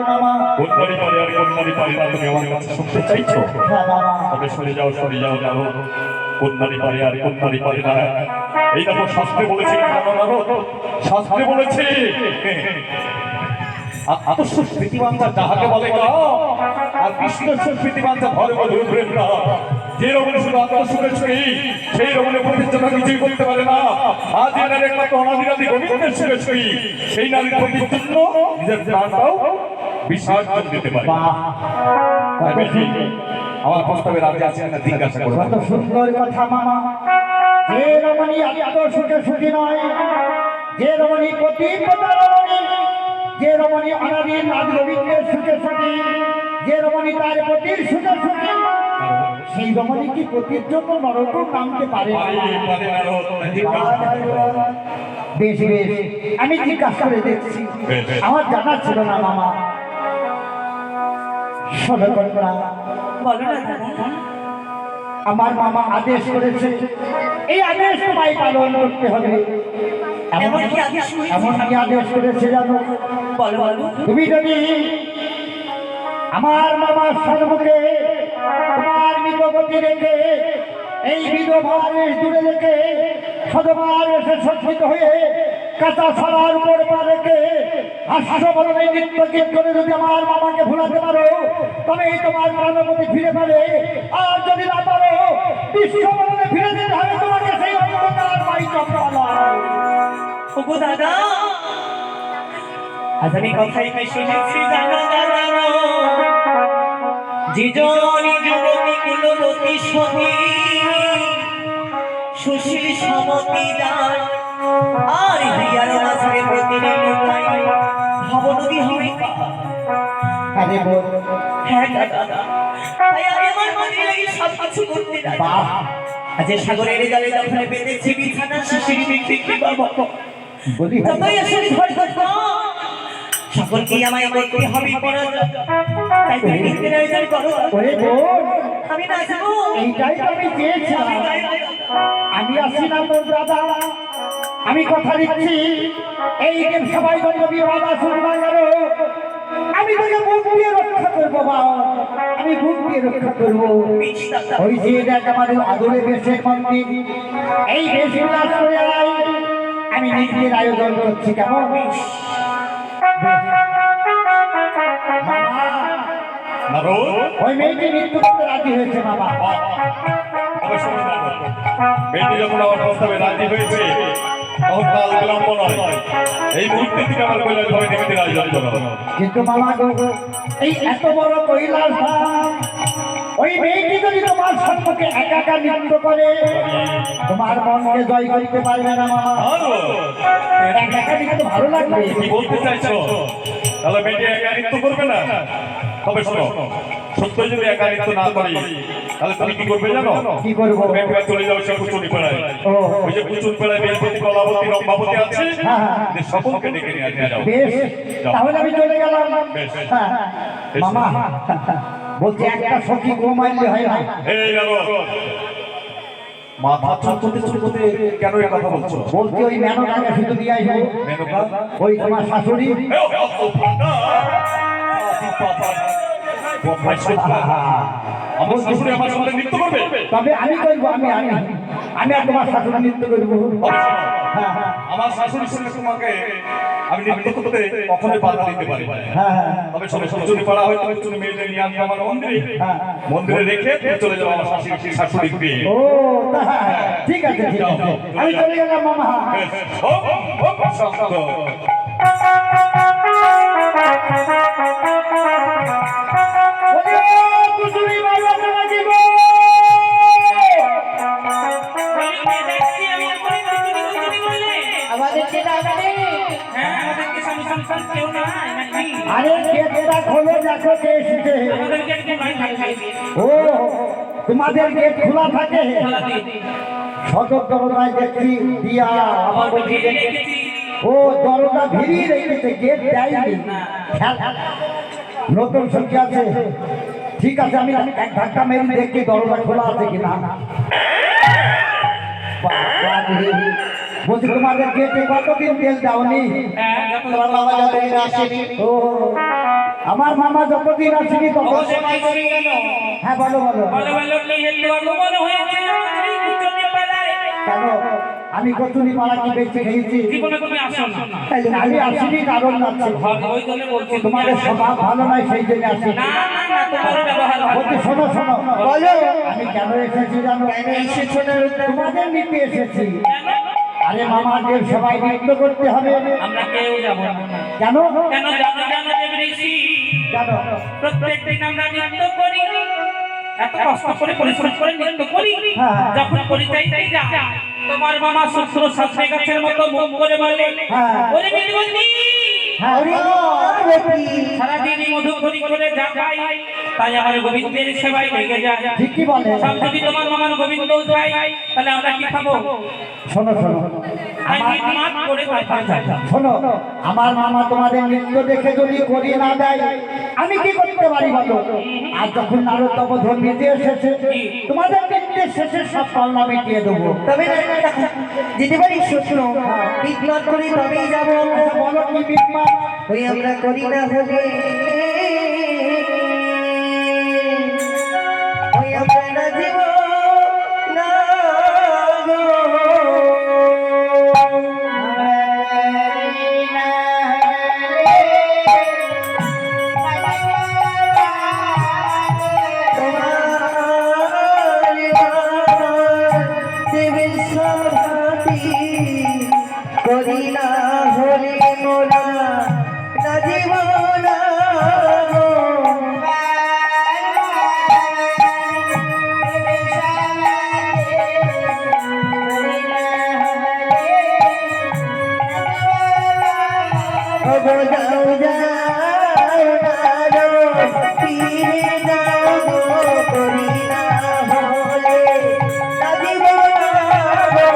পারে মামা। কন্যারি পারে আর কন্যারি পারে না, তুমি আমার কাছে শুনতে চাইছো? হ্যাঁ বাবা। তবে সরে যাও যাও। কন্যারি পারে আর কন্যারি পারে না, এই দেখো শাস্ত্রে বলেছে, শাস্ত্রে বলেছে আত্মস্বীতিবাঞ্ছা যাহাকে বলে গো, আর কৃষ্ণস্বীতিবাঞ্ছা ধর্ম ধরবেন না। যে রমণী শুধু আত্মসুখের ছুরি, সেই রমণী প্রতিযোগিতা কিছুই করতে পারে না। আজ এ নারী একমাত্র অনাদিরাদি গোবিন্দের সুখের ছুরি, সেই নারীর প্রতির জন্য নিজের প্রাণটাও বিসর্জন দিতে পারে। আমার প্রস্তাবে রাজি আছেন না জিজ্ঞাসা করবো। কত সুন্দর কথা মামা। যে রমণী আত্মসুখে সুখী নয়, যে রমণী প্রতিপদা রমণী, যে রমণী অনাদির নাদি গোবিন্দের সুখে সুখী, যে রমণী তার পতির সুখে সুখী, সেই রমণী কি পতির জন্য নরকও নামতে পারে? বেশ বেশ, আমি জিজ্ঞাসা করে দেখছি, আমার জানা ছিল না মামা। শোনো কন্যা, বলো না দাদা। আমার মামা আদেশ করেছে, এই আদেশ তোমায় পালন করতে হবে। এমন কি আদেশ করেছে জানো? বলো বলো। তুমি যদি আমার মামার সম্মুখে তোমার মৃতগতি রেখে, এই বিধবার বেশ দূরে রেখে, সদবার এসে সজ্জিত হয়ে কাঁচা ছড়ার উপর পা রেখে হাস্যবরণে নৃত্য গীত করে যদি আমার মামাকে ভুলাতে পারো, তবেই তোমার প্রাণপতি ফিরে পেলে। আর যদি না পারো, বিশ্ববরণে ফিরে যেতে হবে তোমাকে সেই অন্ধকার মাই চক্রালয়। ওগো দাদা, আজ আমি কথাই কি শুনেছি জানো দাদা, জীজনী যুবতী কুলবতী সতী, সুশীল সমতী দান, আর হিয়ার মাঝে প্রতিদিন ভবনদী হয়। আরে বল। হ্যাঁ দাদা, তাই আমি আমার মনে লাগি সব কিছু করতে দাদা। আজ সাগরের জলে যখন বেঁধেছি বিছানা, শিশির বিক্রি বাবা বলি ততই আসলে ধর সকলকে আমায় করতে হবে পরাজয়। তাই তুমি নৃত্যের আয়োজন করো। ওরে বোন, আমি না যাবো, এইটাই তো আমি চেয়েছিলাম। আমি আসি না তোর দাদা, আমি কথা দিচ্ছি, এই যে সবাই বলবো বিবাদ শুরু না গেল, আমি তোকে বুক দিয়ে রক্ষা করবো মা, আমি বুক দিয়ে রক্ষা করবো। ওই যে দেখ আমাদের আদরে বেশের মন্দির, এই বেশ বিলাস করে আয়, আমি নৃত্যের আয়োজন করছি। কেমন? ওই মেয়েটি নৃত্য করতে রাজি হয়েছে বাবা। মেয়েটি যখন আমার প্রস্তাবে রাজি হয়েছে, তখন কাল বিলম্ব নয়, এই মুহূর্তে থেকে আমার কৈলাস ভাবে নৃত্যের আয়োজন করো। কিন্তু মামা গো, এই এত বড় কৈলাস ধাম, ওই মেয়েটি যদি তোমার সম্মুখে একা একা নৃত্য করে, তোমার মনকে জয় করতে পারবে না মামা। একা একা নৃত্য ভালো লাগবে। কি বলতে চাইছো? তাহলে মেয়েটি একা নৃত্য করবে না? তবে শোনো, সত্যই যদি একা নৃত্য না করি, তাহলে তুমি কি করবে জানো? কি করবো? তুমি চলে যাও সে কুচুরি পাড়ায়। ওই যে কুচুরি পাড়ায় বেলপতি, কলাবতী, রম্ভাবতী আছে, যে সকলকে ডেকে নিয়ে যাও। বেশ, তাহলে আমি চলে গেলাম। বেশ। হ্যাঁ, মামা বলছি একটা সখী গো মারলে হয় না? এই গেল মাথা চলতে কেন এই কথা বলছো? বলছি ওই মেনকাকে শুধু দিয়ে আসবো। মেনকা? ওই তোমার শাশুড়ি। আমার শাশুড়ি আমার সঙ্গে নৃত্য করবে? তবে আমি করবো, আমি আর তোমার শাশুড়ি নৃত্য করবো। হ্যাঁ হ্যাঁ আমার শাশুড়ির সঙ্গে তোমাকে আমি নৃত্য করতে কখনোই বাধা দিতে পারি না। হ্যাঁ হ্যাঁ তবে সবে কুচুরি পাড়া হয়তো কুচুরি মেয়েদের নিয়ে আসবে আমার মন্দিরে, মন্দিরে রেখে তুমি চলে যাবো আমার শাশুড়ি বিয়ে। ও ঠিক আছে ঠিক আছে, আমি চলে গেলাম মামা। শান্ত। আরে গেটটা খোলো, দেখো কে এসেছে। ও তোমাদের গেট খোলা থাকে? সদর দরজায় দেখছি দিয়া আমার বলছি ও দরজা ভিড়িয়ে রেখেছে, গেট দেয়নি। নতুন সংখ্যা আছে, ঠিক আছে আমি এক ধাক্কা মেরে দেখি দরজা খোলা আছে কিনা। বলছি তোমাদের গেটে কতদিন তেল দাওনি? ও আমার মামা যতদিন আসেনি তখন হ্যাঁ বলো বলো কেন আমি কচুরি পাড়া কি বেঁচে খেয়েছি আমি আসিনি কারণ লাগছে তোমাদের স্বভাব ভালো নয় সেই জন্য আসি বলছি শোনো শোনো বলো আমি কেন এসেছি জানো তোমাদের নিতে এসেছি আরে মামাদের সবাই নৃত্য করতে হবে আমরা কেউ যাবো না কেন কেন জানো জানো দেবঋষি জানো প্রত্যেকদিন আমরা নৃত্য করি এত কষ্ট করে পরিশ্রম করে নৃত্য করি হ্যাঁ। যখন পরিচাইতে যা তোমার মামা শ্বশুর শাশুড়ি গাছের মতো মুখ করে বলে হ্যাঁ। ওরে নীলবতী হ্যাঁ সারাদিনই মধুকরি করে যা পাই তাই আমার গোবিন্দের সেবায় লেগে যায় ঠিকই বলে সব যদি তোমার মামার গোবিন্দ যায় তাহলে আমরা কি খাবো শোনো শোনো তাই নির্মাণ করে তারপর যাই শোনো আমার মামা তোমাদের নৃত্য দেখে যদি করিয়ে না দেয় আমি কি করতে পারি বলো আর যখন নারদব ধর্মীতে এসেছে তোমাদের নৃত্যের শেষে সব পাল্লা মিটিয়ে দেবো তবে যেতে পারি শুকনো বিপ্লব করি তবেই যাবো আচ্ছা, বলো কি বিপ্মা ওই আমরা করি না হলে ওই আমরা না জীব না গো। দেবের সভাপতি করি না হলে মোরা না জীবন গো। ও গো যাও যাও না গো, ফিরে যাও গো, করি না হলে না জীবন গো।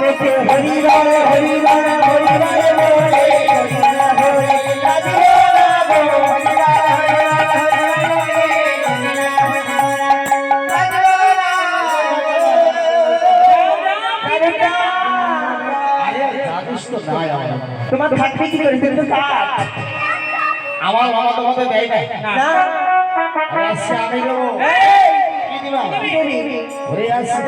মুখে হরিবার হরিবার হরিবার বলে করি না হলে না জীবন গো। তোমার থাকবে কি করে তুমি তো কাঠ। আমার মামা তোমাদের দেয় না না আচ্ছা আমি দেবো কি দিবা ওরে আসছে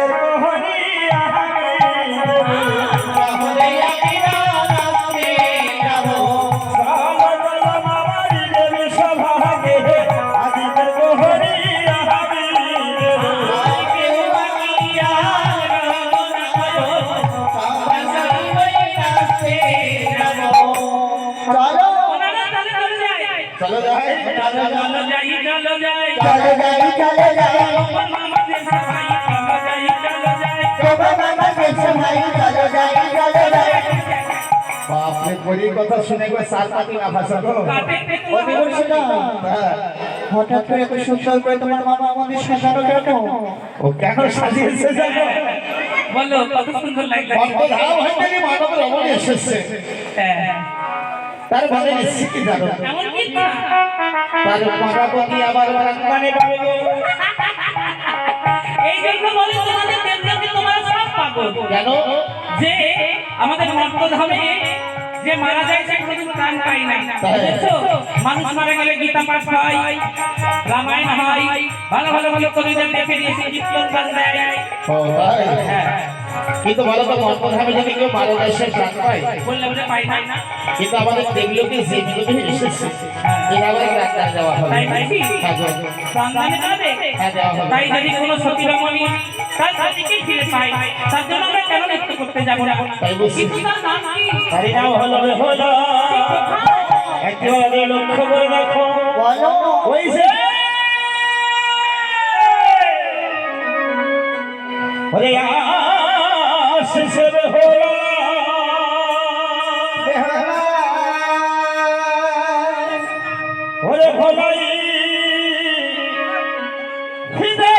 চলো যাই চলো যাই চলো যাই চলো যাই চলো যাই মামাদের সবাই চলো যাই চলো যাই তোমার মামা দেখছো ভাই চলো যাই চলো যাই বাপরে পরির কথা শুনে গো সার পাতি না ভাষা গো ওই বলছি না হঠাৎ করে এত সুন্দর করে তোমার মামা আমাদের সাজানো কেন ও কেন সাজিয়েছে জানো বলো কত সুন্দর লাগছে বন্ধ ধাও হইতে কি মানব রমণ এসেছে তার মানে নিশ্চিত কি জানো এমন কি না তার মহাপতি আবার মানে পাবে গো এই জন্য বলে তোমাদের দেবদেবী তোমরা সব পাগল কেন যে আমাদের মর্তধামে যে মারা যায় সে কোনোদিন প্রাণ পায় না বুঝেছো মানুষ মারা গেলে গীতা পাঠ হয় রামায়ণ হয় ভালো ভালো ভালো কবিদের দেখে দিয়েছে কীর্তন গান দেয় ও ভাই হ্যাঁ কিন্তু বলো তো মর্তধামে যদি কেউ মারা যায় সে প্রাণ পায় বললে বলে পাই না কিন্তু আমাদের দেবলোকে যে বিরোধী এসেছে এরা আবার ডাক্তার দেওয়া হবে তাই নাকি প্রাণ দানে যাবে হ্যাঁ দেওয়া হবে তাই যদি কোনো সতী রমণী তার স্বামীকে ফিরে পাই তার জন্য আমরা কেন নৃত্য করতে যাবো না তাই বলছি। কিন্তু তার নাম কি তারই নাম হলো হলো একেবারে লক্ষ্য করে দেখো বলো ওই যে ওরে আশিস রে হলো ওরে ভলাই হিদে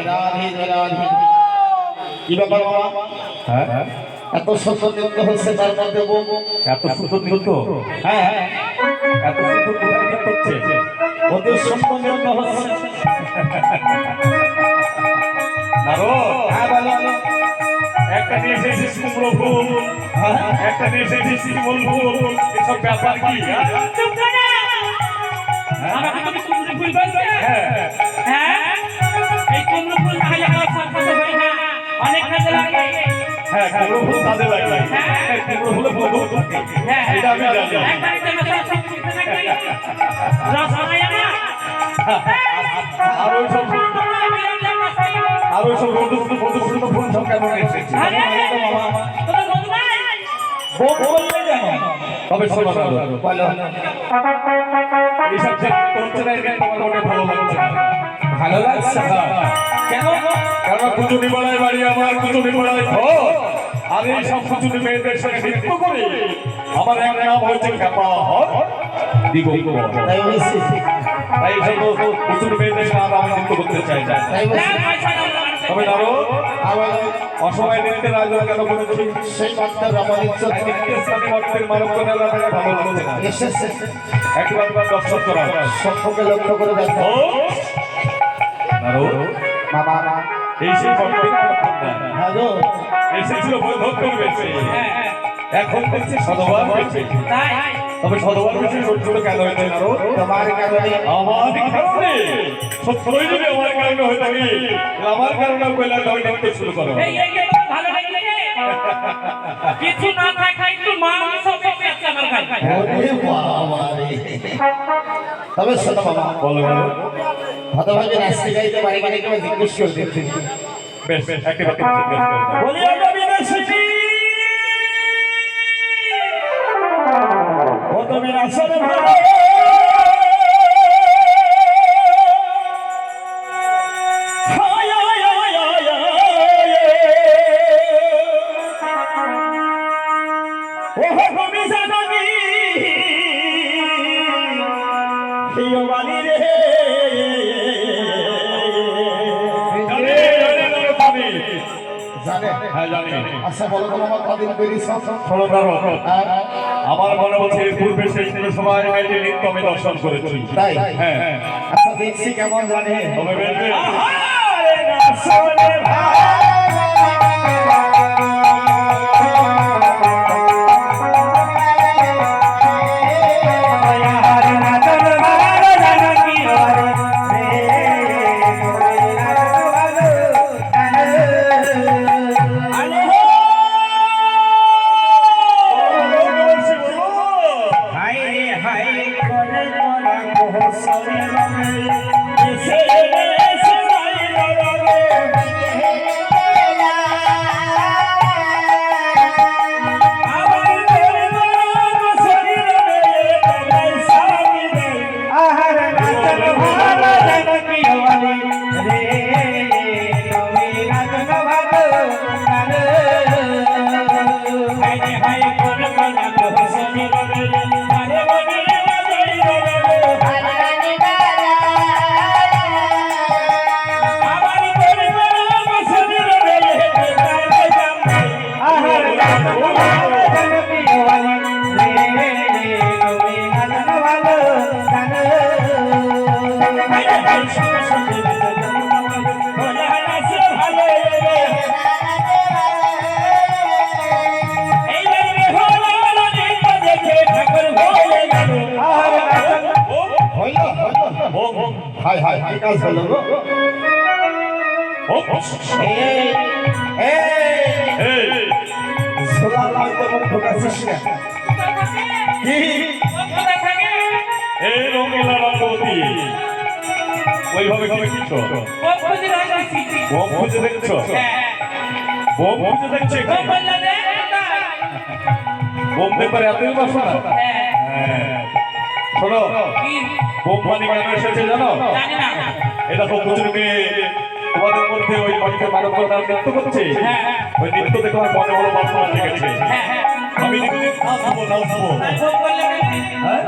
রাধে রাধে। কি ব্যাপার বাবা, হ্যাঁ এত সুন্দর নৃত্য হচ্ছে তার মধ্যে বউ? এত সুন্দর নৃত্য, হ্যাঁ হ্যাঁ, এত সুন্দর কোথায় নৃত্য হচ্ছে? অতি সুন্দর নৃত্য হচ্ছে। নারদ, হ্যাঁ বলো। একটা নিয়ে এসেছিস কুমড়ো ফুল, একটা নিয়ে এসেছিস শিমুল ফুল, এসব ব্যাপার কি? চুপ করে। আমাকে তুমি কুমড়ো ফুল বলছো? হ্যাঁ হ্যাঁ, এই কুমড়ো ফুল তাহলে আমার সরকার হয় না, অনেক কাজে লাগে। হ্যাঁ, কুমড়ো ফুল কাজে লাগে। হ্যাঁ, কুমড়ো ফুলে মধু থাকে। হ্যাঁ, এটা আমি জানি। এক বাড়িতে আমাদের সব কিছু নাকি? রসমালাই আনা? আর ওই সব ফুল সব কেমন এসেছে? আরে, তোমার বন্ধু নাই? বউ বললে কেন? তবে শোনো নারদ, বলো। এইসব যে করছে না, এটা তোমার মনে ভালো লাগছে না। ভালো লাগছে? কেন? কারণ কুচুনি বলায় বাড়ি আমার, কুচুনি বলায় ঘর। আর এই সব কুচুনি মেয়েদের সঙ্গে নৃত্য করে আমার এক নাম হয়েছে খেপা দিগম্বর। তাই বলছি, তাই এই সব কুচুনি মেয়েদের সাথে আমি নৃত্য করতে চাই না। তাই বলছি। তবে নারদ, আবার অসময় নৃত্যের আয়োজন কেন করেছি? সেই মাত্র রমণীর চোখ নৃত্যের স্থানে মর্তের মানব কন্যারা ভালো লাগছে না। এসেছে, একবার দর্শন করা সত্যকে লক্ষ্য করে দেখো। ও নারদ, বাবা, এই সেই মর্তের মানব কন্যা হ্যাঁ গো, এসেছিল বৈধব্যের বেশে, এখন দেখছি সদবার বেশে। তাই? তবে সদবার বেশে সহ্য কেন হয়েছে নারদ? তোমার কারণে আমার কারণে, সত্যই যদি আমার কারণে হয়ে থাকে, আমার কারণে কইলা নয় দেখতে শুরু করো। এই তোমার ভালো লাগছে? কিছু না থাকা একটু মাংস বেশি আছে আমার গায়ে। ওরে বাবা রে। তবে শোনো বাবা, বলো বলো। হতভাগে রাস্তায় গাইতে পারি কিনা কেউ জিজ্ঞেস করে দেখছি। বেশ একেবারে জিজ্ঞেস করো। বলি আমরা বিদেশি, ও তুমি আসলে ভালো। হায় হায় হায় হায় হায়। ওহ তুমি জানি প্রিয় বাণী রে। জানি, জানি, জানি, জানি। জানে? হ্যাঁ জানি। আচ্ছা বলো তো বাবা, কদিন বেরিয়েছ? শোনো নারদ, হ্যাঁ, আমার মনে হচ্ছে এর পূর্বে সেই কোনো সময় এই যে নৃত্য আমি দর্শন করেছি। তাই? হ্যাঁ, আচ্ছা দেখছি কেমন জানে। তবে বেশ বেশ। আহারে না শোনে ভাই। আহারে না তোর ভালো জানো কি বলে আরে হো। হাই রে হাই করে মনা কোহসরে রবে এসে এসে নাই রবে আমার তোর মনা শরীর রে তোমায় সারি রে আহার নাচন ভালো জানো কি হওয়ালি রে তুমি নাচন ভালো জানো হাই রে হাই করে মনা কোহসরে রবে আরে বলে বাজাই রবে আমার তোর মনা শরীর রে তোমায় জানো আহার নাচন ভালো জানো কি হওয়ালি রে তুমি নাচন ভালো জানো হাই রে হাই সঙ্গে সঙ্গে বলে হাসে ভালো রে এইবার হলো নদীর দেখে ঠাকুর ভোলে গেল আর হইল হইল হাই হাই কি কাজ হলো গো এই এই সোলা লাইতে মুখ ঢোকাছিস না কি কোথায় থাকে? এই রঙিলা রঙ্গবতী ওইভাবে কি দেখছো? ও খুঁজে রাখছি। বোম খুঁজে দেখছো? হ্যাঁ, বোম খুঁজে দেখছো ও এখানে? বললো যে, কোথায়? বোম দেখবার এতই বাসনা? হ্যাঁ, হ্যাঁ। শোনো, কি? বোম পানি কেন এসেছে জানো? জানি না। এটা তো প্রচুর মেয়ে তোমাদের মধ্যে ওই বাড়িতে মানব কন্যা নৃত্য করছে। হ্যাঁ, হ্যাঁ। ওই নৃত্য দেখে আমার মনে বড় বাসনা জেগেছে। হ্যাঁ, হ্যাঁ। আমি নাচবো নাচবো। আর ফোন করলে নাকি? হ্যাঁ